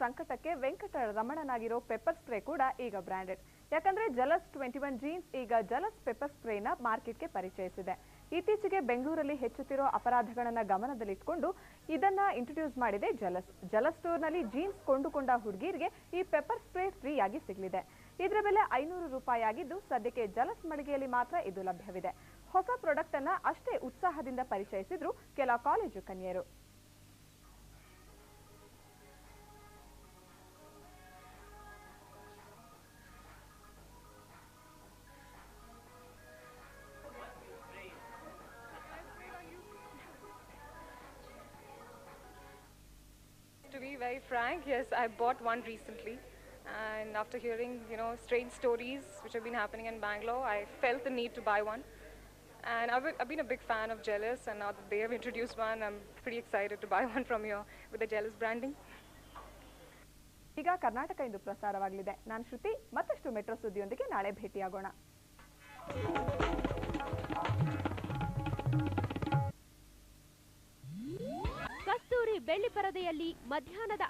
ಸಂಕಟಕ್ಕೆ Venkata ರಮಣನಾಗಿರೋ pepper spray ಕೂಡ ಈಗ branded. ಯಾಕಂದ್ರೆ ಜಲಸ್ 21 ಜೀನ್ಸ್ ಈಗ ಜಲಸ್ ಪೆಪ್ಪರ್ ಸ್ಪ್ರೇನ ಮಾರ್ಕೆಟ್ಗೆ ಪರಿಚಯಿಸಿದೆ. ಇತ್ತೀಚೆಗೆ ಬೆಂಗಳೂರಲ್ಲಿ ಹೆಚ್ಚುತ್ತಿರೋ ಅಪರಾಧಗಳನ್ನ ಗಮನದಲ್ಲಿಟ್ಟುಕೊಂಡು ಇದನ್ನ ಇಂಟ್ರೊಡ್ಯೂಸ್ ಮಾಡಿದೆ ಜಲಸ್. ಜಲಸ್ ಸ್ಟೋರ್ನಲ್ಲಿ ಜೀನ್ಸ್ ಕೊಂಡುಕೊಂಡ ಹುಡುಗಿಯರಿಗೆ ಈ ಪೆಪ್ಪರ್ ಸ್ಪ್ರೇ ಫ್ರೀ ಆಗಿ ಸಿಗಲಿದೆ. ಇದರ ಬೆಲೆ 500 ರೂಪಾಯಿ ಆಗಿದ್ದು ಸದ್ಯಕ್ಕೆ ಜಲಸ್ ಮಳಿಗೆಯಲ್ಲಿ ಮಾತ್ರ ಇದು ಲಭ್ಯವಿದೆ. ಹೊಸ ಪ್ರಾಡಕ್ಟ್ ಅನ್ನ ಅಷ್ಟೇ ಉತ್ಸಾಹದಿಂದ ಪರಿಚಯಿಸಿದ್ರು ಕೆಲ college ಕನ್ಯರು. To be very frank, yes, I bought one recently, and after hearing, strange stories which have been happening in Bangalore, I felt the need to buy one. And I've been a big fan of Jealous, and now that they have introduced one, I'm pretty excited to buy one from here with the Jealous branding. ಈಗ ಕರ್ನಾಟಕ ಇಂದು ಪ್ರಸಾರವಾಗಲಿದೆ. ನಾನು ಶ್ರುತಿ, ಮತ್ತಷ್ಟು metro ಸುದ್ದಿಯೊಂದಿಗೆ ನಾಳೆ ಭೇಟಿಯಾಗೋಣ. ಕಸ್ತೂರಿ ಬೆಳ್ಳಿ ಪರದೆಯಲ್ಲಿ ಮಧ್ಯಾಹ್ನದ